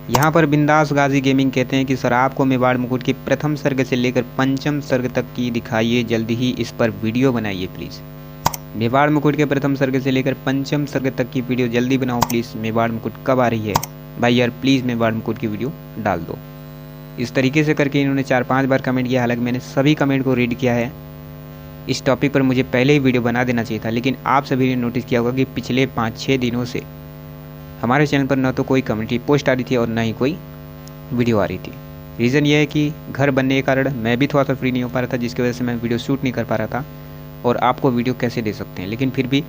यहाँ पर बिंदास गाजी गेमिंग कहते हैं कि सर आपको मेवाड़ मुकुट के प्रथम सर्ग से लेकर पंचम सर्ग तक की दिखाइए, जल्दी ही इस पर वीडियो बनाइए प्लीज़। मेवाड़ मुकुट के प्रथम सर्ग से लेकर पंचम सर्ग तक की वीडियो जल्दी बनाओ प्लीज़। मेवाड़ मुकुट कब आ रही है भाई यार, प्लीज़ मेवाड़ मुकुट की वीडियो डाल दो। इस तरीके से करके इन्होंने 4-5 बार कमेंट किया। हालांकि मैंने सभी कमेंट को रीड किया है। इस टॉपिक पर मुझे पहले ही वीडियो बना देना चाहिए था, लेकिन आप सभी ने नोटिस किया होगा कि पिछले 5-6 दिनों से हमारे चैनल पर न तो कोई कम्युनिटी पोस्ट आ रही थी और ना ही कोई वीडियो आ रही थी। रीज़न ये है कि घर बनने के कारण मैं भी थोड़ा सा फ्री नहीं हो पा रहा था, जिसकी वजह से मैं वीडियो शूट नहीं कर पा रहा था। और आपको वीडियो कैसे दे सकते हैं, लेकिन फिर भी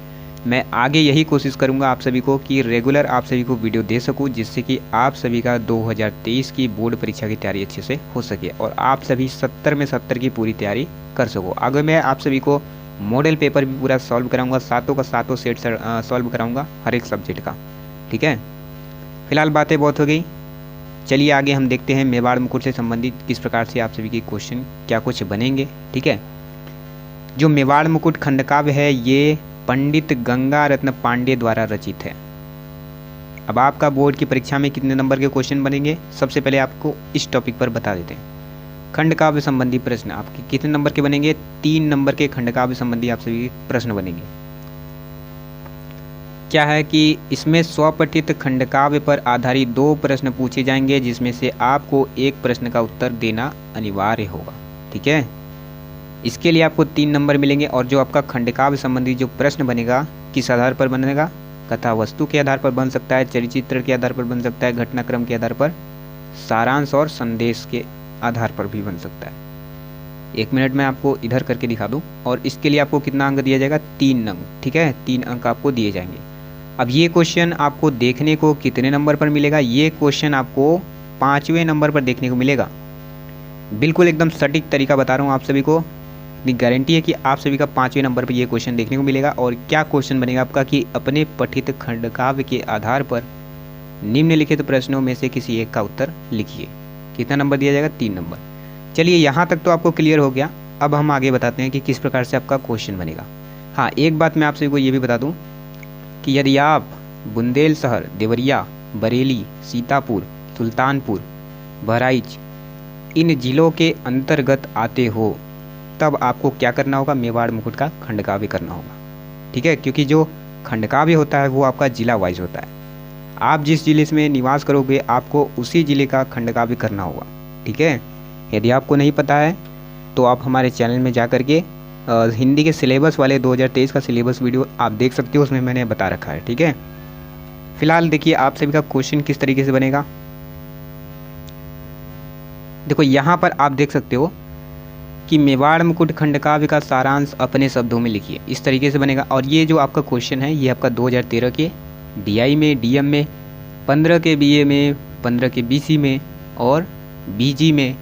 मैं आगे यही कोशिश करूंगा आप सभी को कि रेगुलर आप सभी को वीडियो दे सकूं, जिससे कि आप सभी का 2023 की बोर्ड परीक्षा की तैयारी अच्छे से हो सके और आप सभी 70 में 70 की पूरी तैयारी कर सको। आगे मैं आप सभी को मॉडल पेपर भी पूरा सॉल्व कराऊंगा, सातों का सातों सेट सॉल्व कराऊंगा हर एक सब्जेक्ट का। ठीक है, फिलहाल बातें बहुत हो गई, चलिए आगे हम देखते हैं मेवाड़ मुकुट से संबंधित किस प्रकार से आप सभी के क्वेश्चन क्या कुछ बनेंगे। ठीक है, जो मेवाड़ मुकुट खंडकाव्य है ये पंडित गंगा रत्न पांडे द्वारा रचित है। अब आपका बोर्ड की परीक्षा में कितने नंबर के क्वेश्चन बनेंगे, सबसे पहले आपको इस टॉपिक पर बता देते हैं। खंडकाव्य संबंधी प्रश्न आपके कितने नंबर के बनेंगे, 3 नंबर के खंडकाव्य संबंधी आप सभी प्रश्न बनेंगे। क्या है कि इसमें स्वपठित खंडकाव्य पर आधारित 2 प्रश्न पूछे जाएंगे, जिसमें से आपको एक प्रश्न का उत्तर देना अनिवार्य होगा। ठीक है, इसके लिए आपको 3 नंबर मिलेंगे। और जो आपका खंडकाव्य संबंधी जो प्रश्न बनेगा किस आधार पर बनेगा, कथा वस्तु के आधार पर बन सकता है, चरित्र के आधार पर बन सकता है, घटनाक्रम के आधार पर, सारांश और संदेश के आधार पर भी बन सकता है। 1 मिनट में आपको इधर करके दिखा दूं। और इसके लिए आपको कितना अंक दिया जाएगा, 3 अंक। ठीक है, 3 अंक आपको दिए जाएंगे। अब ये क्वेश्चन आपको देखने को कितने नंबर पर मिलेगा, ये क्वेश्चन आपको 5वें नंबर पर देखने को मिलेगा। बिल्कुल एकदम सटीक तरीका बता रहा हूँ आप सभी को, इतनी गारंटी है कि आप सभी का 5वें नंबर पर ये क्वेश्चन देखने को मिलेगा। और क्या क्वेश्चन बनेगा आपका कि अपने पठित खंडकाव्य के आधार पर निम्नलिखित प्रश्नों में से किसी एक का उत्तर लिखिए। कितना नंबर दिया जाएगा, 3 नंबर। चलिए यहाँ तक तो आपको क्लियर हो गया। अब हम आगे बताते हैं कि किस प्रकार से आपका क्वेश्चन बनेगा। हाँ, एक बात मैं आप सभी को ये भी बता दूँ कि यदि आप बुंदेलशहर, देवरिया, बरेली, सीतापुर, सुल्तानपुर, बहराइच इन जिलों के अंतर्गत आते हो, तब आपको क्या करना होगा, मेवाड़ मुकुट का खंडकाव्य करना होगा। ठीक है, क्योंकि जो खंडकाव्य होता है वो आपका जिला वाइज होता है। आप जिस जिले में निवास करोगे आपको उसी जिले का खंडकाव्य करना होगा। ठीक है, यदि आपको नहीं पता है तो आप हमारे चैनल में जा करके हिंदी के सिलेबस वाले 2023 का सिलेबस वीडियो आप देख सकते हो, उसमें मैंने बता रखा है। ठीक है, फिलहाल देखिए आप सभी का क्वेश्चन किस तरीके से बनेगा। देखो यहाँ पर आप देख सकते हो कि मेवाड़ मुकुट खंडकाव्य का सारांश अपने शब्दों में लिखिए, इस तरीके से बनेगा। और ये जो आपका क्वेश्चन है ये आपका 2013 के DI में, DM में, 15 के BA में, 15 के BC में और BG में,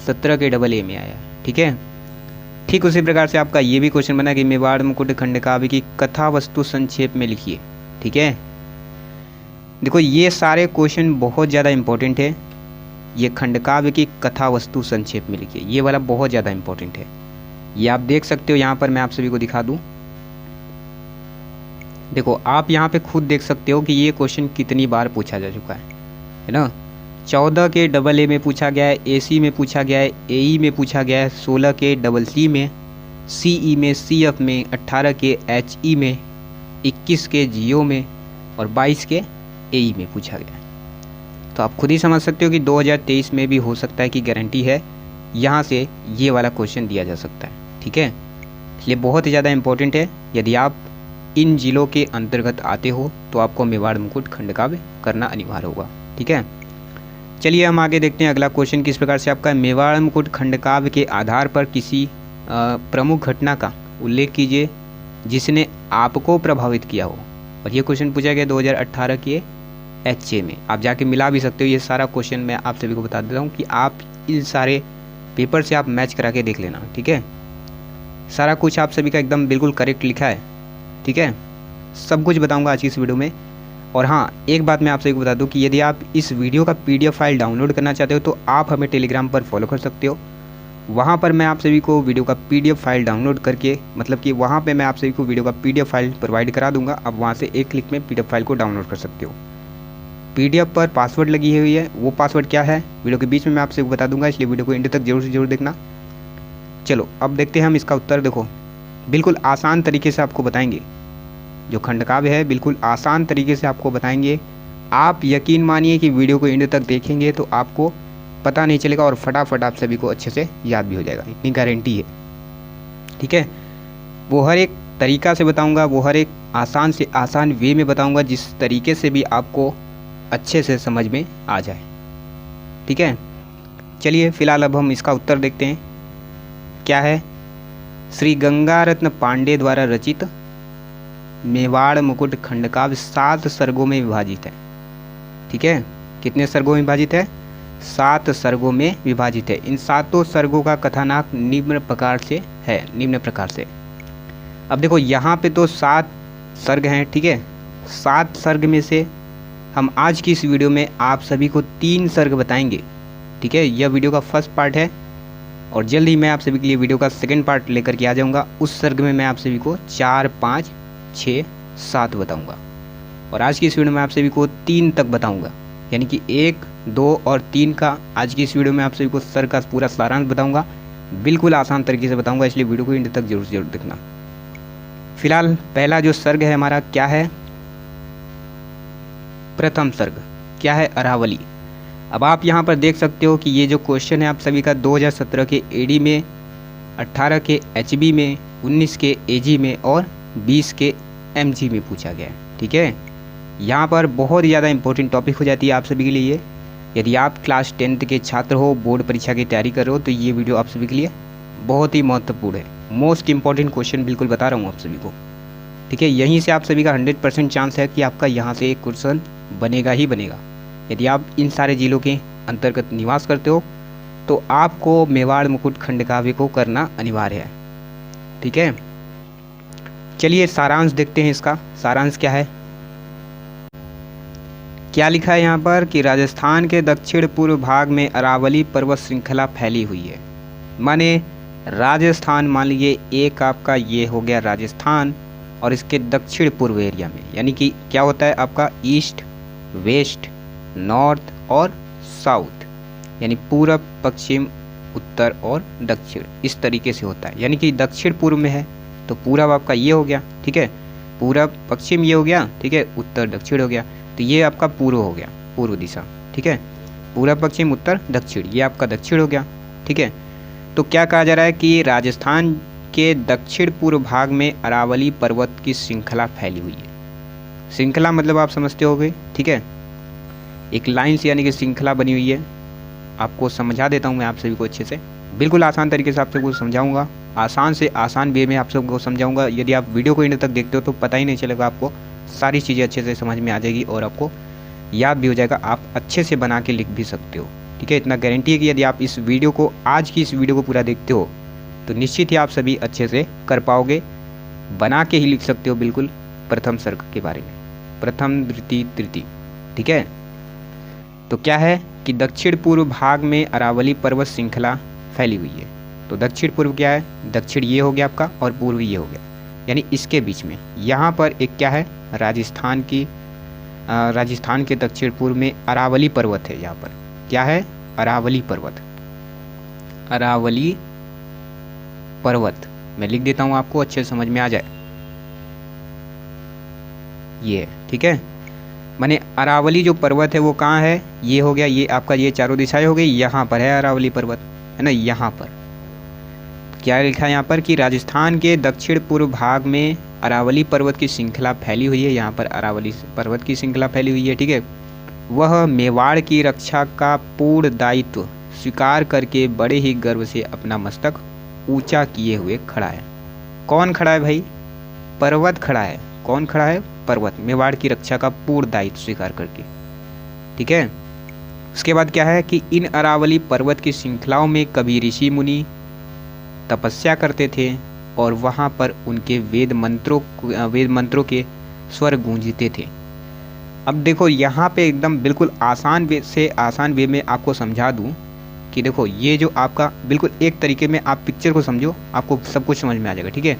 17 के AA में आया। ठीक है, ठीक उसी प्रकार से आपका ये भी क्वेश्चन बना कि मेवाड़ मुकुट खंडकाव्य की कथा वस्तु संक्षेप में लिखिए। ठीक है, देखो ये सारे क्वेश्चन बहुत ज़्यादा इंपॉर्टेंट है। ये खंडकाव्य की कथा वस्तु संक्षेप में लिखिए, ये वाला बहुत ज़्यादा इंपॉर्टेंट है। ये आप देख सकते हो, यहाँ पर मैं आप सभी को दिखा दूँ। देखो आप यहाँ पे खुद देख सकते हो कि ये क्वेश्चन कितनी बार पूछा जा चुका है ना। 14 के AA में पूछा गया है, AC में पूछा गया है, AE में पूछा गया है, 16 के CC में, CE में, CF में, 18 के HE में, 21 के GO में और 22 के AE में पूछा गया है। तो आप खुद ही समझ सकते हो कि 2023 में भी हो सकता है कि गारंटी है यहाँ से ये वाला क्वेश्चन दिया जा सकता है। ठीक है, इसलिए बहुत ही ज़्यादा इंपॉर्टेंट है। यदि आप इन जिलों के अंतर्गत आते हो तो आपको मेवाड़ मुकुट खंडकाव्य करना अनिवार्य होगा। ठीक है, चलिए हम आगे देखते हैं अगला क्वेश्चन किस प्रकार से आपका मेवाड़ मुकुट खंडकाव्य के आधार पर किसी प्रमुख घटना का उल्लेख कीजिए जिसने आपको प्रभावित किया हो। और ये क्वेश्चन पूछा गया 2018 के HA में। आप जाके मिला भी सकते हो, ये सारा क्वेश्चन मैं आप सभी को बता देता हूँ कि आप इन सारे पेपर से आप मैच करा के देख लेना। ठीक है, सारा कुछ आप सभी का एकदम बिल्कुल करेक्ट लिखा है। ठीक है, सब कुछ बताऊंगा आज की इस वीडियो में। और हाँ, एक बात मैं आप सभी को बता दूं कि यदि आप इस वीडियो का PDF फाइल डाउनलोड करना चाहते हो तो आप हमें टेलीग्राम पर फॉलो कर सकते हो। वहाँ पर मैं आप सभी को वीडियो का PDF फाइल डाउनलोड करके, मतलब कि वहाँ पे मैं आप सभी को वीडियो का PDF फाइल प्रोवाइड करा दूंगा। आप वहाँ से एक क्लिक में PDF फाइल को डाउनलोड कर सकते हो। PDF पर पासवर्ड लगी हुई है, वो पासवर्ड क्या है वीडियो के बीच में मैं आपसे बता दूंगा, इसलिए वीडियो को एंड तक जरूर से जरूर देखना। चलो अब देखते हैं हम इसका उत्तर। देखो बिल्कुल आसान तरीके से आपको बताएंगे, जो खंडकाव्य है बिल्कुल आसान तरीके से आपको बताएंगे। आप यकीन मानिए कि वीडियो को एंड तक देखेंगे तो आपको पता नहीं चलेगा और फटाफट आप सभी को अच्छे से याद भी हो जाएगा, इतनी गारंटी है। ठीक है, वो हर एक तरीका से बताऊंगा, वो हर एक आसान से आसान वे में बताऊंगा, जिस तरीके से भी आपको अच्छे से समझ में आ जाए। ठीक है, चलिए फिलहाल अब हम इसका उत्तर देखते हैं क्या है। श्री गंगारत्न पांडे द्वारा रचित मेवाड़ मुकुट खंडकाव्य 7 सर्गों में विभाजित है। ठीक है, कितने सर्गों में विभाजित है? 7 सर्गों में विभाजित है। इन 7 सर्गों का कथानक निम्न प्रकार से है, निम्न प्रकार से। अब देखो यहाँ पे तो 7 सर्ग हैं। ठीक है, 7 सर्ग में से हम आज की इस वीडियो में आप सभी को 3 सर्ग बताएंगे। ठीक है, यह वीडियो का फर्स्ट पार्ट है और जल्द ही मैं आप सभी के लिए वीडियो का सेकंड पार्ट लेकर के आ जाऊंगा। उस सर्ग में मैं आप सभी को 4, 5, 6, 7 बताऊंगा और आज की इस वीडियो में आप सभी को 3 तक बताऊंगा, यानी कि 1, 2 और 3 का आज की इस वीडियो में आप सभी को सर्ग का पूरा सारांश बताऊंगा। बिल्कुल आसान तरीके से बताऊंगा, इसलिए वीडियो को एंड तक जरूर जरूर देखना। फिलहाल पहला जो सर्ग है हमारा क्या है? प्रथम सर्ग क्या है? अरावली। अब आप यहाँ पर देख सकते हो कि ये जो क्वेश्चन है आप सभी का 2017 के एडी में, 18 के एचबी में, 19 के एजी में और 20 के एमजी में पूछा गया है। ठीक है, यहाँ पर बहुत ही ज़्यादा इंपॉर्टेंट टॉपिक हो जाती है आप सभी के लिए। यदि आप क्लास 10th के छात्र हो, बोर्ड परीक्षा की तैयारी कर रहे हो, तो ये वीडियो आप सभी के लिए बहुत ही महत्वपूर्ण है। मोस्ट इंपॉर्टेंट क्वेश्चन बिल्कुल बता रहा हूँ आप सभी को। ठीक है, यहीं से आप सभी का 100% चांस है कि आपका यहाँ से एक क्वेश्चन बनेगा ही बनेगा। यदि आप इन सारे जिलों के अंतर्गत निवास करते हो तो आपको मेवाड़ मुकुट खंडकाव्य को करना अनिवार्य है। ठीक है, चलिए सारांश देखते हैं। इसका सारांश क्या है, क्या लिखा है यहाँ पर कि राजस्थान के दक्षिण पूर्व भाग में अरावली पर्वत श्रृंखला फैली हुई है। माने राजस्थान, मान लीजिए एक आपका ये हो गया राजस्थान और इसके दक्षिण पूर्व एरिया में, यानी कि क्या होता है आपका ईस्ट, वेस्ट, नॉर्थ और साउथ, यानी पूरब, पश्चिम, उत्तर और दक्षिण, इस तरीके से होता है। यानी कि दक्षिण पूर्व में है तो पूरब आपका ये हो गया। ठीक है, पूरब पश्चिम ये हो गया। ठीक है, उत्तर दक्षिण हो गया, तो ये आपका पूर्व हो गया, पूर्व दिशा। ठीक है, पूरब, पश्चिम, उत्तर, दक्षिण, ये आपका दक्षिण हो गया। ठीक है, तो क्या कहा जा रहा है कि राजस्थान के दक्षिण पूर्व भाग में अरावली पर्वत की श्रृंखला फैली हुई है। श्रृंखला मतलब आप समझते होंगे। ठीक है, एक लाइन से, यानी कि श्रृंखला बनी हुई है। आपको समझा देता हूँ मैं आप सभी को अच्छे से, बिल्कुल आसान तरीके से आप सबको समझाऊंगा, आसान से आसान वे में आप सबको समझाऊंगा। यदि आप वीडियो को एंड तक देखते हो तो पता ही नहीं चलेगा, आपको सारी चीज़ें अच्छे से समझ में आ जाएगी और आपको याद भी हो जाएगा, आप अच्छे से बना के लिख भी सकते हो। ठीक है, इतना गारंटी है कि यदि आप इस वीडियो को, आज की इस वीडियो को पूरा देखते हो तो निश्चित ही आप सभी अच्छे से कर पाओगे, बना के ही लिख सकते हो बिल्कुल प्रथम सर्ग के बारे में, प्रथम, द्वितीय, तृतीय। ठीक है, तो क्या है कि दक्षिण पूर्व भाग में अरावली पर्वत श्रृंखला फैली हुई है। तो दक्षिण पूर्व क्या है? दक्षिण ये हो गया आपका और पूर्व ये हो गया, यानी इसके बीच में यहाँ पर एक क्या है, राजस्थान की, राजस्थान के दक्षिण पूर्व में अरावली पर्वत है। यहाँ पर क्या है? अरावली पर्वत, अरावली पर्वत। मैं लिख देता हूँ आपको अच्छे से समझ में आ जाए, ये। ठीक है, माने अरावली जो पर्वत है वो कहाँ है? ये हो गया, ये आपका ये चारों दिशाएं हो गई, यहाँ पर है अरावली पर्वत, है ना। यहाँ पर क्या लिखा है यहाँ पर कि राजस्थान के दक्षिण पूर्व भाग में अरावली पर्वत की श्रृंखला फैली हुई है। यहाँ पर अरावली पर्वत की श्रृंखला फैली हुई है। ठीक है, वह मेवाड़ की रक्षा का पूर्ण दायित्व स्वीकार करके बड़े ही गर्व से अपना मस्तक ऊंचा किए हुए खड़ा है। कौन खड़ा है भाई? पर्वत खड़ा है। कौन खड़ा है? पर्वत, मेवाड़ की रक्षा का पूर्ण दायित्व स्वीकार करके। ठीक है, उसके बाद क्या है कि इन अरावली पर्वत की श्रृंखलाओं में कभी ऋषि मुनि तपस्या करते थे और वहाँ पर उनके वेद मंत्रों के स्वर गूंजते थे। अब देखो यहाँ पे एकदम बिल्कुल आसान वे से आसान वे में आपको समझा दूँ कि देखो ये जो आपका बिल्कुल एक तरीके में आप पिक्चर को समझो, आपको सब कुछ समझ में आ जाएगा। ठीक है,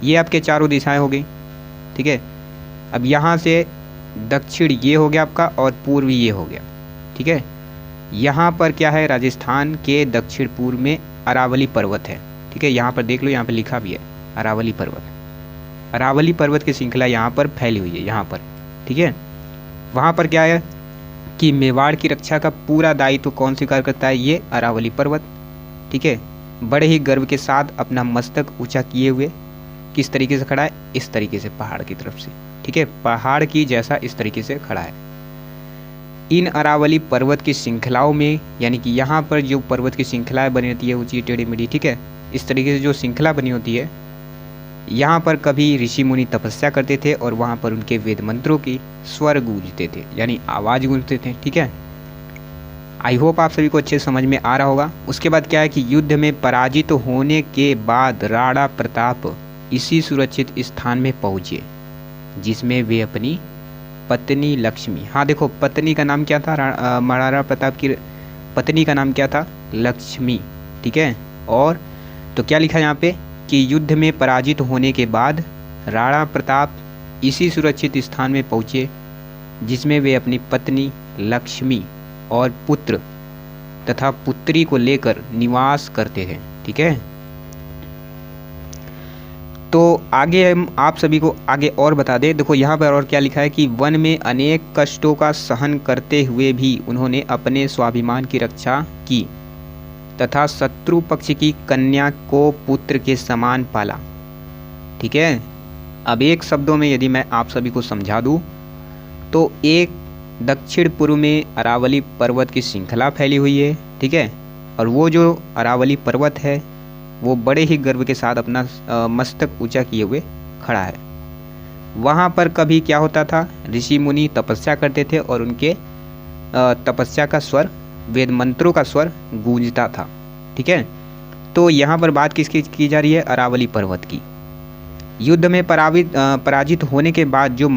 ये आपके चारों दिशाएं हो गई। ठीक है, अब यहाँ से दक्षिण ये हो गया आपका और पूर्व ये हो गया, ठीक है। यहाँ पर क्या है, राजस्थान के दक्षिण पूर्व में अरावली पर्वत है, ठीक है। यहाँ पर देख लो, यहाँ पर लिखा भी है अरावली पर्वत। अरावली पर्वत की श्रृंखला यहाँ पर फैली हुई है, यहाँ पर, ठीक है। वहाँ पर क्या है कि मेवाड़ की रक्षा का पूरा दायित्व कौन स्वीकार करता है, ये अरावली पर्वत, ठीक है। बड़े ही गर्व के साथ अपना मस्तक ऊंचा किए हुए किस तरीके से खड़ा है, इस तरीके से पहाड़ की तरफ से, ठीक है, पहाड़ की जैसा इस तरीके से खड़ा है। इन अरावली पर्वत की श्रृंखलाओं में, यानी कि यहाँ पर जो पर्वत की श्रृंखलाएं बनी होती है ऊंची टेढ़ी मेढ़ी, ठीक है, इस तरीके से जो श्रृंखला बनी होती है, यहाँ पर कभी ऋषि मुनि तपस्या करते थे और वहाँ पर उनके वेद मंत्रों की स्वर गूंजते थे, यानी आवाज़ गूंजते थे, ठीक है। आई होप आप सभी को अच्छे समझ में आ रहा होगा। उसके बाद क्या है कि युद्ध में पराजित होने के बाद राणा प्रताप इसी सुरक्षित स्थान में पहुँचे जिसमें वे अपनी पत्नी लक्ष्मी, हाँ देखो पत्नी का नाम क्या था, महाराणा प्रताप की पत्नी का नाम क्या था, लक्ष्मी, ठीक है। और तो क्या लिखा यहाँ पे कि युद्ध में पराजित होने के बाद राणा प्रताप इसी सुरक्षित स्थान में पहुँचे जिसमें वे अपनी पत्नी लक्ष्मी और पुत्र तथा पुत्री को लेकर निवास करते थे, ठीक है। तो आगे हम आप सभी को आगे और बता दें, देखो यहाँ पर और क्या लिखा है कि वन में अनेक कष्टों का सहन करते हुए भी उन्होंने अपने स्वाभिमान की रक्षा की तथा शत्रु पक्ष की कन्या को पुत्र के समान पाला, ठीक है। अब एक शब्दों में यदि मैं आप सभी को समझा दूं तो एक दक्षिण पूर्व में अरावली पर्वत की श्रृंखला फैली हुई है, ठीक है। और वो जो अरावली पर्वत है वो बड़े ही गर्व के साथ अपना मस्तक ऊंचा किए हुए खड़ा है। वहाँ पर कभी क्या होता था, ऋषि मुनि तपस्या करते थे और उनके तपस्या का स्वर, वेद मंत्रों का स्वर गूंजता था, ठीक है। तो यहाँ पर बात किसकी की जा रही है, अरावली पर्वत की। युद्ध में पराजित होने के बाद जो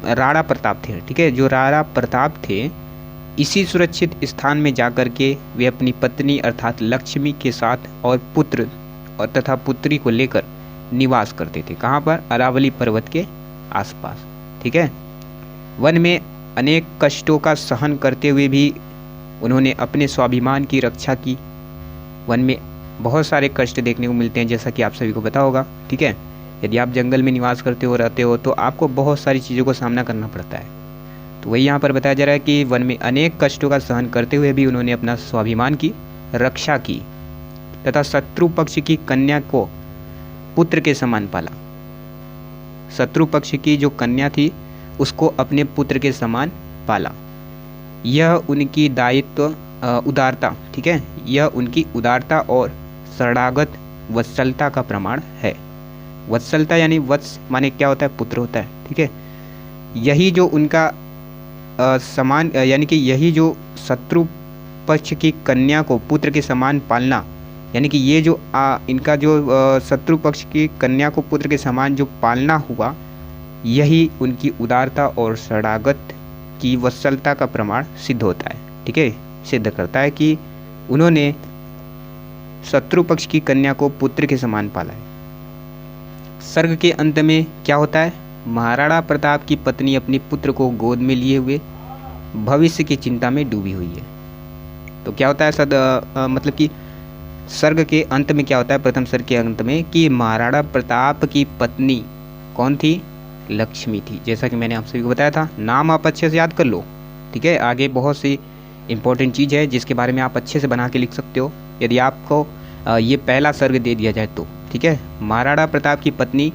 राणा प्रताप थे, ठीक है, जो राणा प्रताप थे, इसी सुरक्षित स्थान में जाकर के वे अपनी पत्नी अर्थात लक्ष्मी के साथ और पुत्र और तथा पुत्री को लेकर निवास करते थे। कहाँ पर, अरावली पर्वत के आसपास, ठीक है। वन में अनेक कष्टों का सहन करते हुए भी उन्होंने अपने स्वाभिमान की रक्षा की। वन में बहुत सारे कष्ट देखने को मिलते हैं, जैसा कि आप सभी को पता होगा, ठीक है। यदि आप जंगल में निवास करते हो, रहते हो, तो आपको बहुत सारी चीज़ों को सामना करना पड़ता है। तो वही यहाँ पर बताया जा रहा है कि वन में अनेक कष्टों का सहन करते हुए भी उन्होंने अपना स्वाभिमान की रक्षा की तथा शत्रु पक्ष की कन्या को पुत्र के समान पाला। शत्रु पक्ष की जो कन्या थी उसको अपने पुत्र के समान पाला। यह उनकी दायित्व उदारता, ठीक है, यह उनकी उदारता और शरणागत वत्सलता का प्रमाण है। वत्सलता यानी वत्स माने क्या होता है, पुत्र होता है, ठीक है। यही जो उनका समान, यानी कि यही जो शत्रु पक्ष की कन्या को पुत्र के समान पालना, यानी कि ये जो इनका जो शत्रु पक्ष की कन्या को पुत्र के समान जो पालना हुआ, यही उनकी उदारता और शरणागत की वत्सलता का प्रमाण सिद्ध होता है, ठीक है। सिद्ध करता है कि उन्होंने शत्रु पक्ष की कन्या को पुत्र के समान पाला है। सर्ग के अंत में क्या होता है, महाराणा प्रताप की पत्नी अपने पुत्र को गोद में लिए हुए भविष्य की चिंता में डूबी हुई है। तो क्या होता है मतलब कि सर्ग के अंत में क्या होता है, प्रथम सर्ग के अंत में कि महाराणा प्रताप की पत्नी कौन थी, लक्ष्मी थी। जैसा कि मैंने आप सभी को बताया था, नाम आप अच्छे से याद कर लो, ठीक है। आगे बहुत सी इंपॉर्टेंट चीज़ है जिसके बारे में आप अच्छे से बना के लिख सकते हो यदि आपको ये पहला सर्ग दे दिया जाए तो, ठीक है। महाराणा प्रताप की पत्नी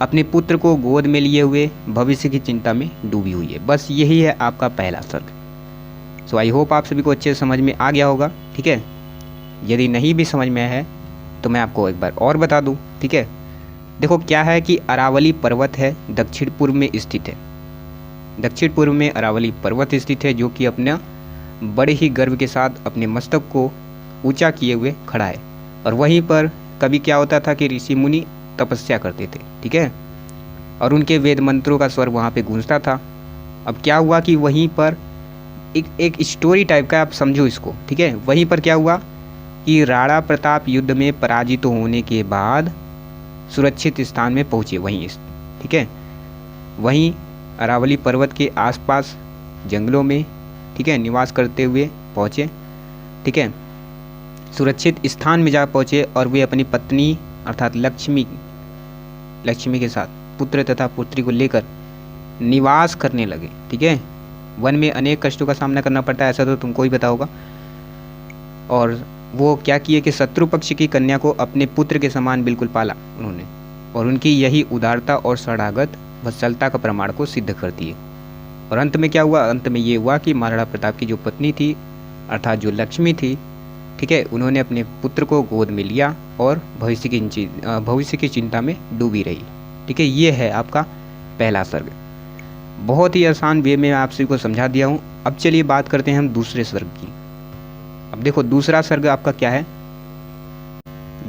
अपने पुत्र को गोद में लिए हुए भविष्य की चिंता में डूबी हुई है। बस यही है आपका पहला सर्ग। सो आई होप आप सभी को अच्छे से समझ में आ गया होगा, ठीक है। यदि नहीं भी समझ में है तो मैं आपको एक बार और बता दूं, ठीक है। देखो क्या है कि अरावली पर्वत है, दक्षिण पूर्व में स्थित है। दक्षिण पूर्व में अरावली पर्वत स्थित है जो कि अपना बड़े ही गर्व के साथ अपने मस्तक को ऊंचा किए हुए खड़ा है। और वहीं पर कभी क्या होता था कि ऋषि मुनि तपस्या करते थे, ठीक है, और उनके वेद मंत्रों का स्वर वहाँ पे गूंजता था। अब क्या हुआ कि वहीं पर एक स्टोरी टाइप का, आप समझो इसको, ठीक है। वहीं पर क्या हुआ कि राणा प्रताप युद्ध में पराजित होने के बाद सुरक्षित स्थान में पहुँचे वहीं, ठीक है। वहीं अरावली पर्वत के आसपास जंगलों में, ठीक है, निवास करते हुए पहुँचे, ठीक है, सुरक्षित स्थान में जा पहुँचे और वे अपनी पत्नी अर्थात लक्ष्मी के साथ पुत्र तथा पुत्री को लेकर निवास करने लगे, ठीक है। वन में अनेक कष्टों का सामना करना पड़ता है, ऐसा तो तुमको ही पता होगा। और वो क्या किए कि शत्रु पक्ष की कन्या को अपने पुत्र के समान बिल्कुल पाला उन्होंने, और उनकी यही उदारता और शरणागत वत्सलता का प्रमाण को सिद्ध करती है। और अंत में क्या हुआ? अंत में ये हुआ कि महाराणा प्रताप की जो पत्नी थी अर्थात जो लक्ष्मी थी, ठीक है, उन्होंने अपने पुत्र को गोद में लिया और भविष्य की चिंता में डूबी रही, ठीक है। ये है आपका पहला सर्ग। बहुत ही आसान वे में आप सभी को समझा दिया हूँ। अब चलिए बात करते हैं हम दूसरे सर्ग की। अब देखो दूसरा सर्ग आपका क्या है।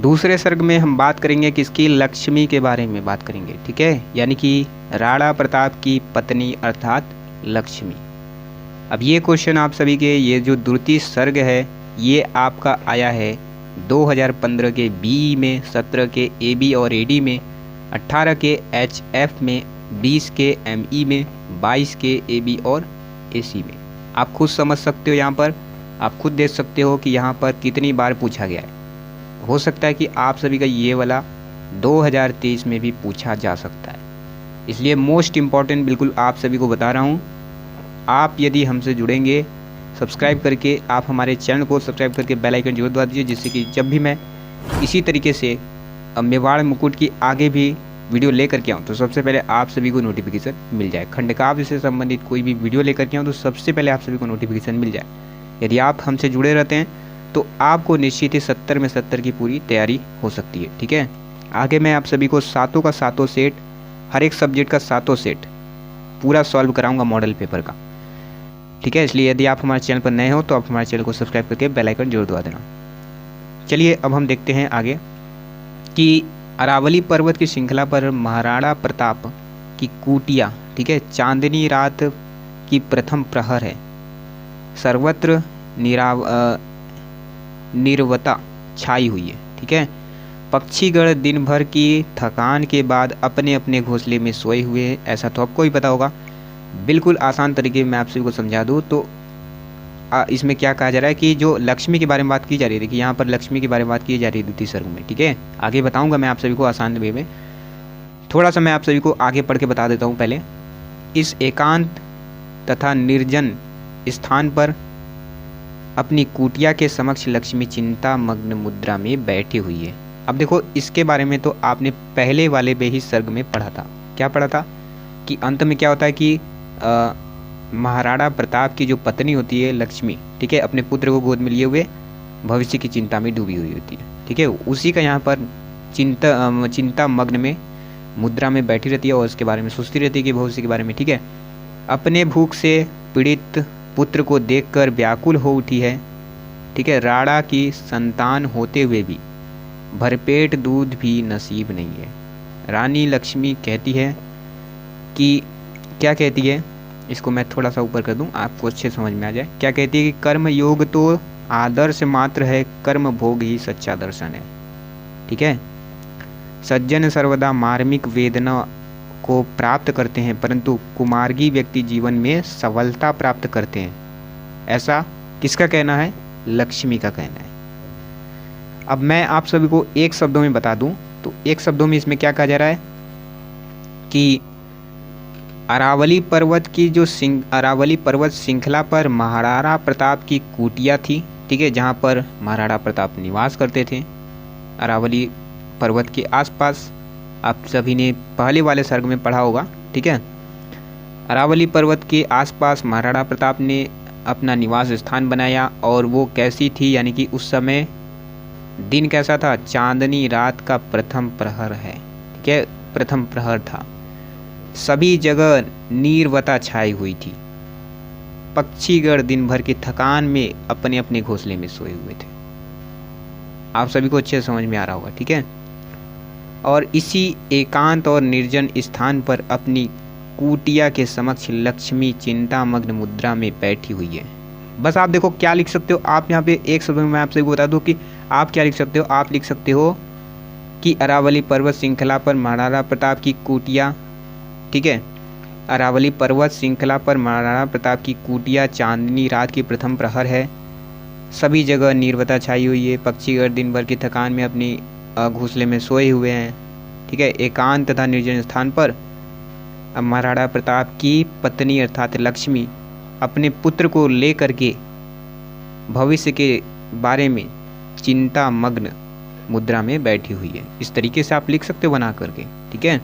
दूसरे सर्ग में हम बात करेंगे किसकी? लक्ष्मी के बारे में बात करेंगे, ठीक है, यानी कि राणा प्रताप की पत्नी अर्थात लक्ष्मी। अब ये क्वेश्चन आप सभी के, ये जो द्वितीय सर्ग है ये आपका आया है 2015 के BE में, 17 के AB और AD में, 18 के HF में, 20 के ME में, 22 के AB और AC में। आप खुद समझ सकते हो, यहाँ पर आप खुद देख सकते हो कि यहाँ पर कितनी बार पूछा गया है। हो सकता है कि आप सभी का ये वाला 2023 में भी पूछा जा सकता है, इसलिए मोस्ट इम्पॉर्टेंट बिल्कुल आप सभी को बता रहा हूँ। आप यदि हमसे जुड़ेंगे सब्सक्राइब करके, आप हमारे चैनल को सब्सक्राइब करके बेल आइकन जरूर दबा दीजिए, जिससे कि जब भी मैं इसी तरीके से मेवाड़ मुकुट की आगे भी वीडियो लेकर के आऊँ तो सबसे पहले आप सभी को नोटिफिकेशन मिल जाए। खंडकाव्य से संबंधित कोई भी वीडियो लेकर के आऊँ तो सबसे पहले आप सभी को नोटिफिकेशन मिल जाए। यदि आप हमसे जुड़े रहते हैं तो आपको निश्चित ही 70 में 70 की पूरी तैयारी हो सकती है, ठीक है। आगे मैं आप सभी को सातों का सातों सेट, हर एक सब्जेक्ट का सातों सेट पूरा सॉल्व कराऊंगा मॉडल पेपर का, ठीक है। इसलिए यदि आप हमारे चैनल पर नए हो तो आप हमारे चैनल को सब्सक्राइब करके बेल आइकन जरूर दबा देना। चलिए अब हम देखते हैं आगे कि अरावली पर्वत की श्रृंखला पर महाराणा प्रताप की कुटिया, ठीक है, चांदनी रात की प्रथम प्रहर है, सर्वत्र निर्वता छाई हुई है, ठीक है। पक्षीगण दिन भर की थकान के बाद अपने अपने घोंसले में सोए हुए हैं, ऐसा तो आपको ही पता होगा। बिल्कुल आसान तरीके में मैं आप सभी को समझा दूँ तो इसमें क्या कहा जा रहा है कि जो लक्ष्मी के बारे में बात की जा रही है, देखिए यहाँ पर लक्ष्मी के बारे में बात की जा रही है द्वितीय सर्ग में, ठीक है। आगे बताऊंगा मैं आप सभी को आसान वे में, थोड़ा सा मैं आप सभी को आगे पढ़ के बता देता हूँ। पहले इस एकांत तथा निर्जन स्थान पर अपनी कुटिया के समक्ष लक्ष्मी चिंता मग्न मुद्रा में बैठी हुई है। अब देखो इसके बारे में तो आपने पहले वाले में ही सर्ग में पढ़ा था। क्या पढ़ा था कि अंत में क्या होता है कि महाराणा प्रताप की जो पत्नी होती है लक्ष्मी, ठीक है, अपने पुत्र को गोद में लिए हुए भविष्य की चिंता में डूबी हुई होती है, ठीक है। उसी का यहाँ पर चिंता मग्न में मुद्रा में बैठी रहती है और उसके बारे में सोचती रहती है कि भविष्य के बारे में, ठीक है। अपने भूख से पीड़ित पुत्र को देखकर व्याकुल हो उठी है, ठीक है। राणा की संतान होते हुए भी भरपेट दूध भी नसीब नहीं है। रानी लक्ष्मी कहती है कि, क्या कहती है, इसको मैं थोड़ा सा ऊपर कर दूं आपको अच्छे समझ में आ जाए। क्या कहती है कि कर्म योग तो आदर्श मात्र है, कर्म भोग ही सच्चा दर्शन है, ठीक है। सज्जन सर्वदा मार्मिक वेदना को प्राप्त करते हैं, परंतु कुमार्गी व्यक्ति जीवन में सफलता प्राप्त करते हैं, ऐसा किसका कहना है? लक्ष्मी का कहना है। अब मैं आप सभी को एक शब्दों में बता दूं तो एक शब्दों में इसमें क्या कहा जा रहा है कि अरावली पर्वत की जो अरावली पर्वत श्रृंखला पर महाराणा प्रताप की कुटिया थी, ठीक है, जहाँ पर महाराणा प्रताप निवास करते थे अरावली पर्वत के आसपास। आप सभी ने पहले वाले सर्ग में पढ़ा होगा, ठीक है। अरावली पर्वत के आसपास महाराणा प्रताप ने अपना निवास स्थान बनाया और वो कैसी थी, यानी कि उस समय दिन कैसा था? चांदनी रात का प्रथम प्रहर है, ठीक है, प्रथम प्रहर था। सभी जगह नीरवता छाई हुई थी। पक्षीगण दिन भर की थकान में अपने अपने घोंसले में सोए हुए थे। आप सभी को अच्छे समझ में आ रहा होगा, ठीक है। और इसी एकांत और निर्जन स्थान पर अपनी कुटिया के समक्ष लक्ष्मी चिंतामग्न मुद्रा में बैठी हुई है। बस आप देखो क्या लिख सकते हो आप यहाँ पे, एक शब्द में मैं आपसे बता दूं कि आप क्या लिख सकते हो। आप लिख सकते हो कि अरावली पर्वत श्रृंखला पर महाराणा प्रताप की कुटिया, ठीक है, अरावली पर्वत श्रृंखला पर महाराणा प्रताप की कुटिया चांदनी रात की प्रथम प्रहर है। सभी जगह नीरवता छाई हुई है। पक्षीगण दिन भर की थकान में अपनी घोंसले में सोए हुए हैं। ठीक है, एकांत तथा निर्जन स्थान पर महाराणा प्रताप की पत्नी अर्थात लक्ष्मी अपने पुत्र को लेकर के भविष्य के बारे में चिंता मग्न मुद्रा में बैठी हुई है। इस तरीके से आप लिख सकते हो बना करके। ठीक है,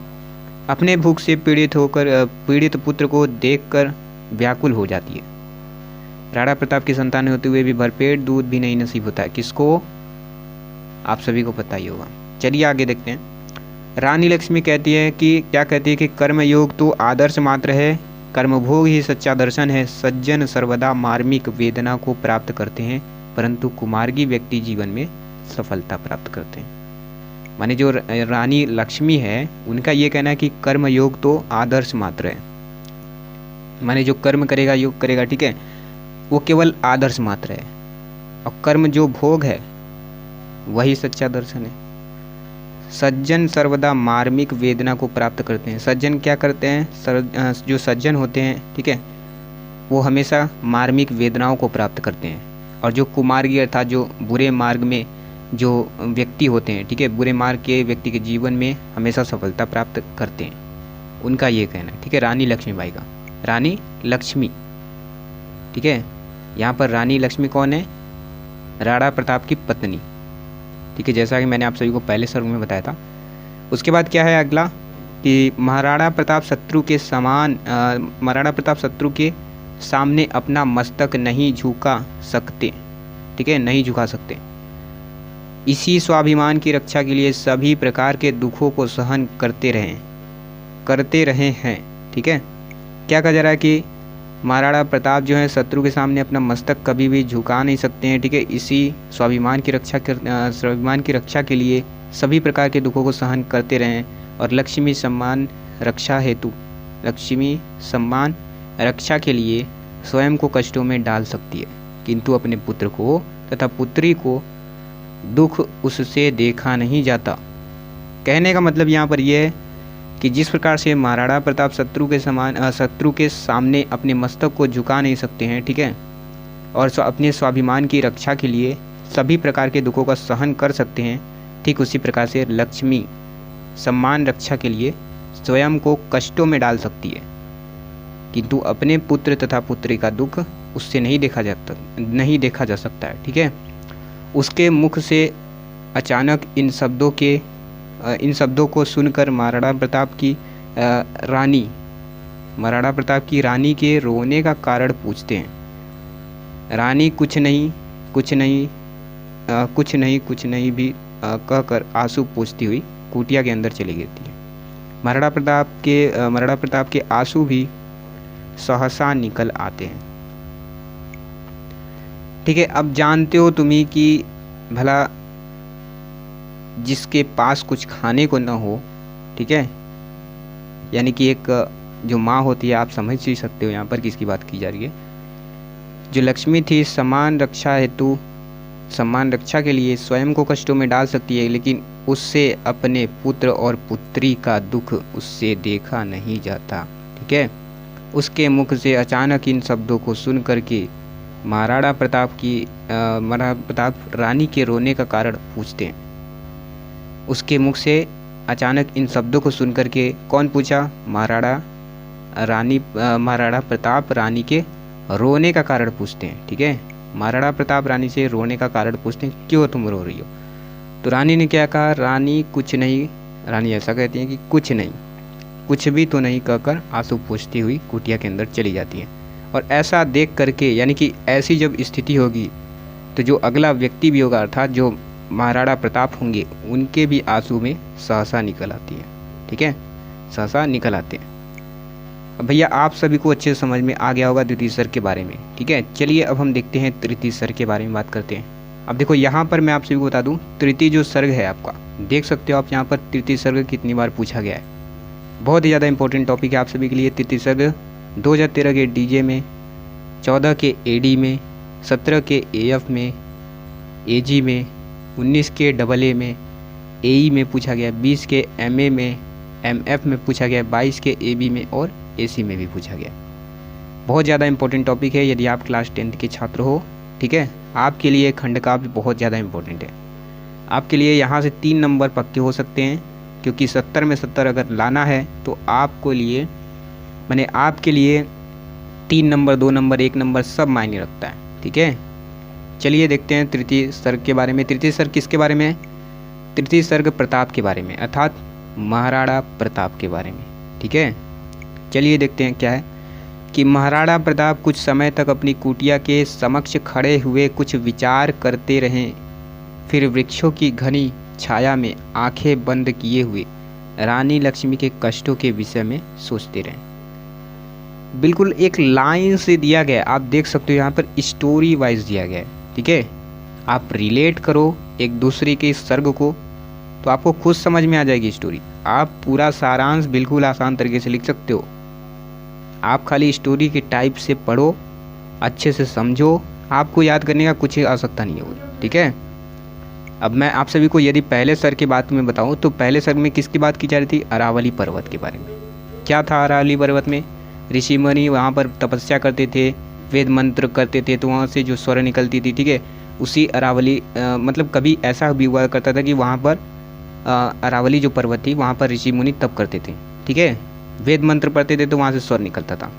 अपने भूख से पीड़ित पुत्र को देखकर व्याकुल हो जाती है। राणा प्रताप की संतान होते हुए भी भरपेट दूध भी नहीं नसीब होता है। किसको? आप सभी को पता ही होगा। चलिए आगे देखते हैं। रानी लक्ष्मी कहती है कि क्या कहती है कि कर्मयोग तो आदर्श मात्र है, कर्मभोग ही सच्चा दर्शन है। सज्जन सर्वदा मार्मिक वेदना को प्राप्त करते हैं, परंतु कुमार्गी व्यक्ति जीवन में सफलता प्राप्त करते हैं। माने जो रानी लक्ष्मी है उनका ये कहना है कि कर्मयोग तो आदर्श मात्र है। माने जो कर्म करेगा, योग करेगा, ठीक है, वो केवल आदर्श मात्र है, और कर्म जो भोग है वही सच्चा दर्शन है। सज्जन सर्वदा मार्मिक वेदना को प्राप्त करते हैं। सज्जन क्या करते हैं? जो सज्जन होते हैं, ठीक है, वो हमेशा मार्मिक वेदनाओं को प्राप्त करते हैं। और जो कुमार्गी अर्थात जो बुरे मार्ग में जो व्यक्ति होते हैं, ठीक है, बुरे मार्ग के व्यक्ति के जीवन में हमेशा सफलता प्राप्त करते हैं, उनका ये कहना है। ठीक है, रानी लक्ष्मीबाई का, रानी लक्ष्मी। ठीक है, यहाँ पर रानी लक्ष्मी कौन है? राणा प्रताप की पत्नी। ठीक है, जैसा कि मैंने आप सभी को पहले सर्ग में बताया था। उसके बाद क्या है अगला कि महाराणा प्रताप शत्रु के सामने अपना मस्तक नहीं झुका सकते। ठीक है, नहीं झुका सकते। इसी स्वाभिमान की रक्षा के लिए सभी प्रकार के दुखों को सहन करते रहे हैं। ठीक है, क्या कहा जा रहा है कि महाराणा प्रताप जो है शत्रु के सामने अपना मस्तक कभी भी झुका नहीं सकते हैं। ठीक है, इसी स्वाभिमान की रक्षा के लिए सभी प्रकार के दुखों को सहन करते रहें। और लक्ष्मी सम्मान रक्षा के लिए स्वयं को कष्टों में डाल सकती है, किंतु अपने पुत्र को तथा पुत्री को दुख उससे देखा नहीं जाता। कहने का मतलब यहाँ पर यह है कि जिस प्रकार से महाराणा प्रताप शत्रु के सामने अपने मस्तक को झुका नहीं सकते हैं, ठीक है, और अपने स्वाभिमान की रक्षा के लिए सभी प्रकार के दुखों का सहन कर सकते हैं, ठीक उसी प्रकार से लक्ष्मी सम्मान रक्षा के लिए स्वयं को कष्टों में डाल सकती है, किंतु अपने पुत्र तथा पुत्री का दुख उससे नहीं देखा जा सकता है। ठीक है, उसके मुख से अचानक इन शब्दों को सुनकर महाराणा प्रताप की रानी के रोने का कारण पूछते हैं। रानी कुछ नहीं भी कहकर आंसू पोंछती हुई कुटिया के अंदर चली गिरती है। महाराणा प्रताप के आंसू भी सहसा निकल आते हैं। ठीक है, अब जानते हो तुम ही कि भला जिसके पास कुछ खाने को न हो, ठीक है, यानी कि एक जो माँ होती है, आप समझ ही सकते हो यहाँ पर किसकी बात की जा रही है। जो लक्ष्मी थी सम्मान रक्षा के लिए स्वयं को कष्टों में डाल सकती है, लेकिन उससे अपने पुत्र और पुत्री का दुख उससे देखा नहीं जाता। ठीक है, उसके मुख से अचानक इन शब्दों को सुन करके महाराणा प्रताप रानी के रोने का कारण पूछते हैं। उसके मुख से अचानक इन शब्दों को सुन करके कौन पूछा? महाराणा प्रताप रानी के रोने का कारण पूछते हैं। ठीक है, महाराणा प्रताप रानी से रोने का कारण पूछते हैं, क्यों तुम रो रही हो? तो रानी ने क्या कहा? रानी कुछ नहीं। रानी ऐसा कहती है कि कुछ नहीं, कुछ भी तो नहीं कहकर आंसू पोंछती हुई कुटिया के अंदर चली जाती है। और ऐसा देख करके, यानी कि ऐसी जब स्थिति होगी तो जो अगला व्यक्ति भी होगा, अर्थात जो महाराणा प्रताप होंगे, उनके भी आंसू में सहसा निकल आती है। ठीक है, सहसा निकल आते हैं। अब भैया आप सभी को अच्छे समझ में आ गया होगा द्वितीय सर्ग के बारे में। ठीक है, चलिए अब हम देखते हैं तृतीय सर्ग के बारे में बात करते हैं। अब देखो यहाँ पर मैं आप सभी को बता दूँ, तृतीय जो सर्ग है आपका, देख सकते हो आप यहाँ पर तृतीय सर्ग कितनी बार पूछा गया है। बहुत ही ज़्यादा इंपॉर्टेंट टॉपिक है आप सभी के लिए। तृतीय सर्ग 2013 के डीजे में, 14 के एडी में, 17 के एएफ में, एजी में, 19 के डबल ए में, एई में पूछा गया, 20 के एमए में, एमएफ में पूछा गया, 22 के एबी में और एसी में भी पूछा गया। बहुत ज़्यादा इंपॉर्टेंट टॉपिक है यदि आप क्लास 10th के छात्र हो, ठीक है। आपके लिए खंड काव्य बहुत ज़्यादा इंपॉर्टेंट है। आपके लिए यहाँ से 3 नंबर पक्के हो सकते हैं, क्योंकि 70 में 70 अगर लाना है तो आपको लिए मैंने आपके लिए 3 नंबर, 2 नंबर, 1 नंबर सब मायने रखता है, ठीक है। चलिए देखते हैं तृतीय सर्ग के बारे में। तृतीय सर्ग किसके बारे में है? तृतीय सर्ग प्रताप के बारे में, अर्थात महाराणा प्रताप के बारे में, ठीक है। चलिए देखते हैं क्या है कि महाराणा प्रताप कुछ समय तक अपनी कुटिया के समक्ष खड़े हुए कुछ विचार करते रहे, फिर वृक्षों की घनी छाया में आंखें बंद किए हुए रानी लक्ष्मी के कष्टों के विषय में सोचते रहे। बिल्कुल एक लाइन से दिया गया, आप देख सकते हो यहाँ पर स्टोरी वाइज दिया गया है, ठीक है। आप रिलेट करो एक दूसरे के सर्ग को तो आपको खुद समझ में आ जाएगी स्टोरी। आप पूरा सारांश बिल्कुल आसान तरीके से लिख सकते हो। आप खाली स्टोरी के टाइप से पढ़ो, अच्छे से समझो, आपको याद करने का कुछ आवश्यकता नहीं होगी, ठीक है। अब मैं आप सभी को यदि पहले सर्ग की बात में बताऊं तो पहले सर्ग में किसकी बात की जा रही थी? अरावली पर्वत के बारे में। क्या था अरावली पर्वत में? ऋषि मुनि वहाँ पर तपस्या करते थे, वेद मंत्र करते थे, तो वहाँ से जो स्वर निकलती थी, ठीक है, उसी अरावली मतलब कभी ऐसा भी हुआ करता था कि वहाँ पर अरावली जो पर्वत थी वहाँ पर ऋषि मुनि तप करते थे, ठीक है, वेद मंत्र पढ़ते थे तो वहाँ से स्वर निकलता था।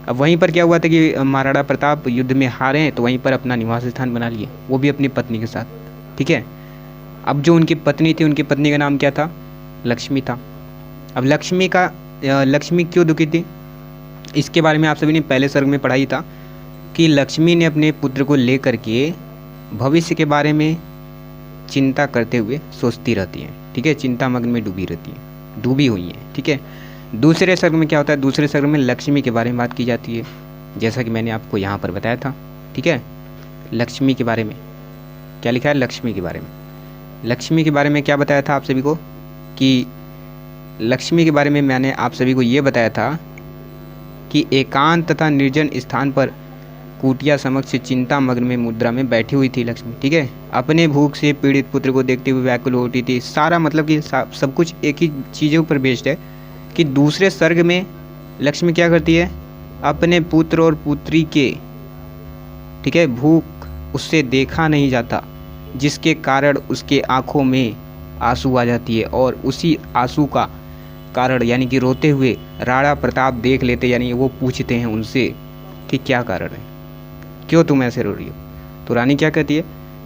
अब वहीं पर क्या हुआ था कि महाराणा प्रताप युद्ध में हारे हैं तो वहीं पर अपना निवास स्थान बना लिए, वो भी अपनी पत्नी के साथ, ठीक है। अब जो उनकी पत्नी थी, उनकी पत्नी का नाम क्या था? लक्ष्मी था। अब लक्ष्मी क्यों दुखी थी? इसके बारे में आप सभी ने पहले सर्ग में पढ़ाई था कि लक्ष्मी ने अपने पुत्र को लेकर के भविष्य के बारे में चिंता करते हुए सोचती रहती हैं, ठीक है, चिंता मग्न में डूबी हुई हैं, ठीक है। दूसरे सर्ग में क्या होता है? दूसरे सर्ग में लक्ष्मी के बारे में बात की जाती है, जैसा कि मैंने आपको यहाँ पर बताया था, ठीक है। लक्ष्मी के बारे में क्या लिखा है? लक्ष्मी के बारे में। लक्ष्मी के बारे में क्या बताया था आप सभी को कि लक्ष्मी के बारे में मैंने आप सभी को ये बताया था कि एकांत तथा निर्जन स्थान पर कुटिया समक्ष चिंता मग्न में मुद्रा में बैठी हुई थी लक्ष्मी, ठीक है। अपने भूख से पीड़ित पुत्र को देखते हुए व्याकुल होती थी। सारा मतलब कि सब कुछ एक ही चीज़ों पर बेस्ड है कि दूसरे सर्ग में लक्ष्मी क्या करती है? अपने पुत्र और पुत्री के, ठीक है, भूख उससे देखा नहीं जाता, जिसके कारण उसके आँखों में आंसू आ जाती है, और उसी आंसू का कारण यानी कि रोते हुए राणा प्रताप देख लेते, यानी वो पूछते हैं उनसे कि क्या कारण है, क्यों तुम ऐसे रो रही हो? तो रानी क्या कहती है?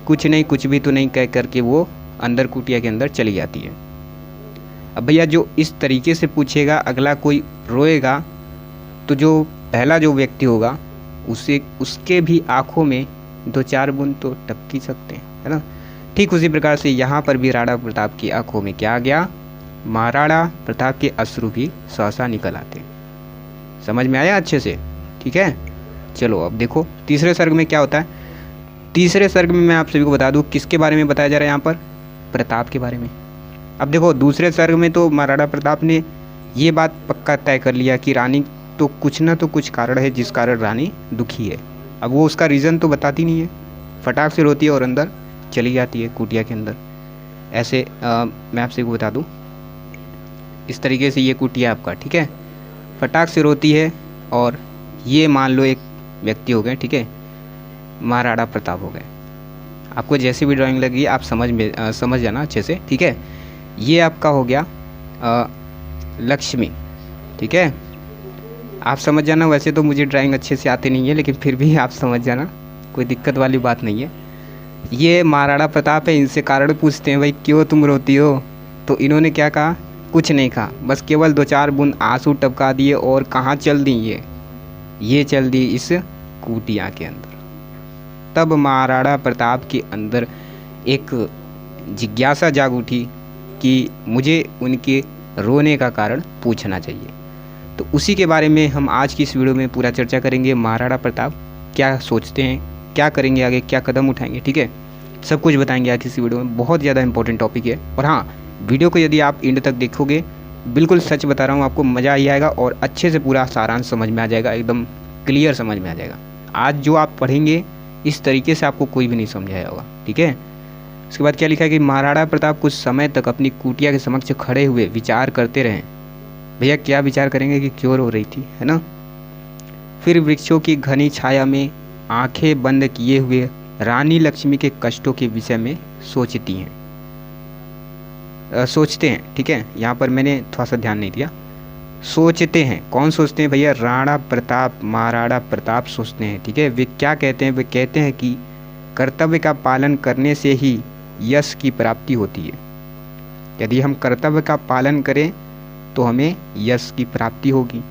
कुछ नहीं, कुछ भी तो नहीं कह करके वो अंदर कुटिया के अंदर चली जाती है। अब भैया जो इस तरीके से पूछेगा, अगला कोई रोएगा तो जो पहला जो व्यक्ति होगा उसके भी आँखों में 2-4 बूंद तो टपक ही सकते हैं, है ना। ठीक उसी प्रकार से यहाँ पर भी राणा प्रताप की आंखों में क्या आ गया? महाराणा प्रताप के अश्रु भी सहसा निकल आते। समझ में आया अच्छे से? ठीक है, चलो अब देखो तीसरे सर्ग में क्या होता है। तीसरे सर्ग में मैं आप सभी को बता दूं किसके बारे में बताया जा रहा है यहाँ पर? प्रताप के बारे में। अब देखो दूसरे सर्ग में तो महाराणा प्रताप ने ये बात पक्का तय कर लिया कि रानी तो कुछ ना तो कुछ कारण है जिस कारण रानी दुखी है। अब वो उसका रीज़न तो बताती नहीं है, फटाक से रोती है और अंदर चली जाती है कुटिया के अंदर। ऐसे मैं आपसे को बता दूं, इस तरीके से ये कुटिया आपका, ठीक है, फटाक से रोती है और ये मान लो एक व्यक्ति हो गए, ठीक है, महाराणा प्रताप हो गए। आपको जैसी भी ड्राइंग लगी आप समझ जाना अच्छे से, ठीक है। ये आपका हो गया लक्ष्मी, ठीक है, आप समझ जाना। वैसे तो मुझे ड्राइंग अच्छे से आती नहीं है, लेकिन फिर भी आप समझ जाना, कोई दिक्कत वाली बात नहीं है। ये महाराणा प्रताप है, इनसे कारण पूछते हैं भाई क्यों तुम रोती हो, तो इन्होंने क्या कहा? कुछ नहीं कहा, बस केवल 2-4 बूंद आंसू टपका दिए और कहाँ चल दी? ये चल दी इस कुटिया के अंदर। तब महाराणा प्रताप के अंदर एक जिज्ञासा जाग उठी कि मुझे उनके रोने का कारण पूछना चाहिए। तो उसी के बारे में हम आज की इस वीडियो में पूरा चर्चा करेंगे। महाराणा प्रताप क्या सोचते हैं, क्या करेंगे आगे, क्या कदम उठाएंगे, ठीक है, सब कुछ बताएंगे आज की इस वीडियो में। बहुत ज़्यादा इंपॉर्टेंट टॉपिक है। और हाँ, वीडियो को यदि आप एंड तक देखोगे, बिल्कुल सच बता रहा हूँ, आपको मज़ा ही आएगा और अच्छे से पूरा सारांश समझ में आ जाएगा, एकदम क्लियर समझ में आ जाएगा। आज जो आप पढ़ेंगे इस तरीके से आपको कोई भी नहीं समझाया होगा, ठीक है। उसके बाद क्या लिखा है कि महाराणा प्रताप कुछ समय तक अपनी कुटिया के समक्ष खड़े हुए विचार करते रहे, भैया क्या विचार करेंगे कि क्यों रो रही थी, है ना। फिर वृक्षों की घनी छाया में आंखें बंद किए हुए रानी लक्ष्मी के कष्टों के विषय में सोचते हैं। ठीक है, यहाँ पर मैंने थोड़ा सा ध्यान नहीं दिया। सोचते हैं, कौन सोचते हैं भैया? राणा प्रताप, महाराणा प्रताप सोचते हैं। ठीक है, वे क्या कहते हैं? वे कहते हैं कि कर्तव्य का पालन करने से ही यश की प्राप्ति होती है। यदि हम कर्तव्य का पालन करें तो हमें यश की प्राप्ति होगी।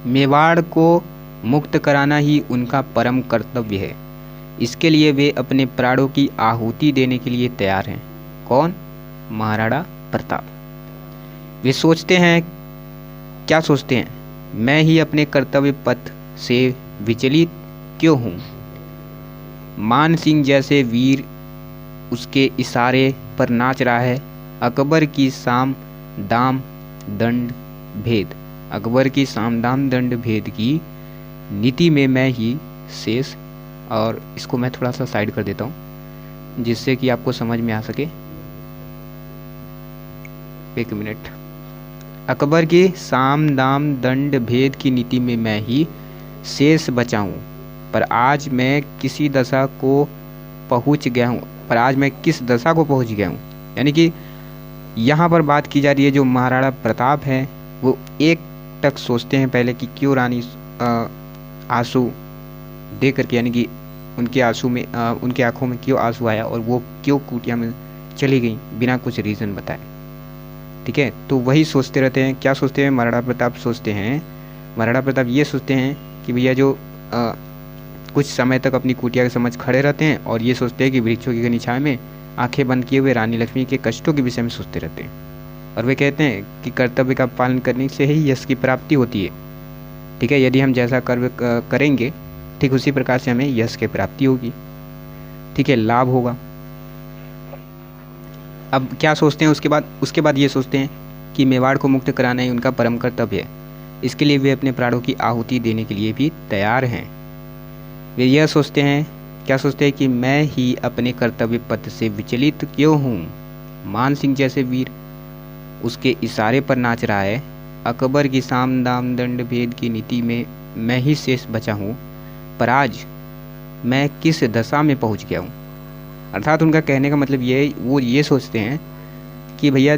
मेवाड़ को मुक्त कराना ही उनका परम कर्तव्य है। इसके लिए वे अपने प्राणों की आहुति देने के लिए तैयार हैं। कौन? महाराणा प्रताप। वे सोचते हैं, क्या सोचते हैं? मैं ही अपने कर्तव्य पथ से विचलित क्यों हूँ? मान सिंह जैसे वीर उसके इशारे पर नाच रहा है। अकबर की साम दाम दंड भेद, अकबर की साम दाम दंड भेद की नीति में मैं ही शेष। और इसको मैं थोड़ा सा साइड कर देता हूँ जिससे कि आपको समझ में आ सके। एक मिनट। अकबर की साम दाम दंड भेद की नीति में मैं ही शेष बचा हूँ, पर आज मैं किस दशा को पहुँच गया हूँ। यानी कि यहाँ पर बात की जा रही है, जो महाराणा प्रताप है वो एक टक सोचते हैं पहले कि क्यों रानी आंसू दे करके, यानी कि उनके आंसू में उनके आंखों में क्यों आंसू आया और वो क्यों कुटिया में चली गई बिना कुछ रीज़न बताए। ठीक है, तो वही सोचते रहते हैं। क्या सोचते हैं? महाराणा प्रताप सोचते हैं, महाराणा प्रताप ये सोचते हैं कि भैया जो कुछ समय तक अपनी कुटिया के समझ खड़े रहते हैं और ये सोचते हैं कि वृक्षों की घनी छाया में आंखें बंद किए हुए रानी लक्ष्मी के कष्टों के विषय में सोचते रहते हैं। और वे कहते हैं कि कर्तव्य का पालन करने से ही यश की प्राप्ति होती है। ठीक है, यदि हम जैसा कर्म करेंगे ठीक उसी प्रकार से हमें यश की प्राप्ति होगी। ठीक है, लाभ होगा। अब क्या सोचते हैं उसके बाद ये सोचते हैं कि मेवाड़ को मुक्त कराना ही उनका परम कर्तव्य है। इसके लिए वे अपने प्राणों की आहुति देने के लिए भी तैयार हैं। वे यह सोचते हैं, क्या सोचते हैं कि मैं ही अपने कर्तव्य पथ से विचलित क्यों हूँ? मान सिंह जैसे वीर उसके इशारे पर नाच रहा है। अकबर की साम दाम दंड भेद की नीति में मैं ही शेष बचा हूँ, पर आज मैं किस दशा में पहुँच गया हूँ। अर्थात उनका कहने का मतलब वो ये सोचते हैं कि भैया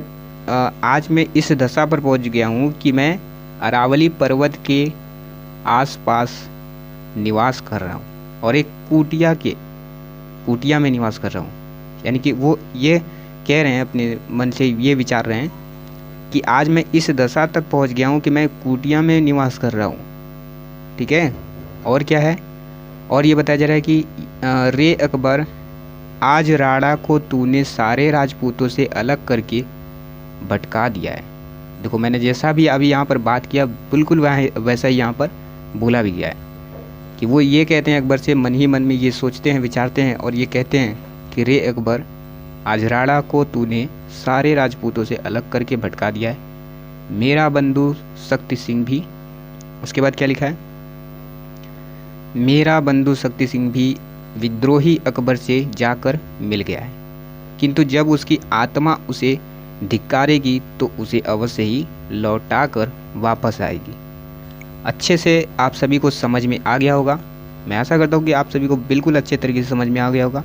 आज मैं इस दशा पर पहुँच गया हूँ कि मैं अरावली पर्वत के आसपास निवास कर रहा हूँ और एक कुटिया में निवास कर रहा हूँ। यानी कि वो ये कह रहे हैं, अपने मन से ये विचार रहे हैं कि आज मैं इस दशा तक पहुँच गया हूँ कि मैं कुटिया में निवास कर रहा हूँ। ठीक है, और क्या है? और ये बताया जा रहा है कि रे अकबर, आज राणा को तूने सारे राजपूतों से अलग करके भटका दिया है। देखो, मैंने जैसा भी अभी यहाँ पर बात किया बिल्कुल वैसा ही यहाँ पर बोला भी गया है कि वो ये कहते हैं, अकबर से मन ही मन में ये सोचते हैं, विचारते हैं और ये कहते हैं कि रे अकबर, आज राणा को तूने सारे राजपूतों से अलग करके भटका दिया है। मेरा बंधु शक्ति सिंह भी, उसके बाद क्या लिखा है? मेरा बंधु शक्ति सिंह भी विद्रोही अकबर से जाकर मिल गया है, किंतु जब उसकी आत्मा उसे धिक्कारेगी तो उसे अवश्य ही लौटाकर वापस आएगी। अच्छे से आप सभी को समझ में आ गया होगा। मैं आशा करता हूँ कि आप सभी को बिल्कुल अच्छे तरीके से समझ में आ गया होगा।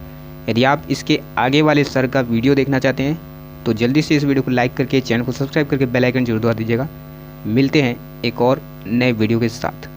यदि आप इसके आगे वाले सर का वीडियो देखना चाहते हैं तो जल्दी से इस वीडियो को लाइक करके चैनल को सब्सक्राइब करके बेल आइकन जरूर दबा दीजिएगा। मिलते हैं एक और नए वीडियो के साथ।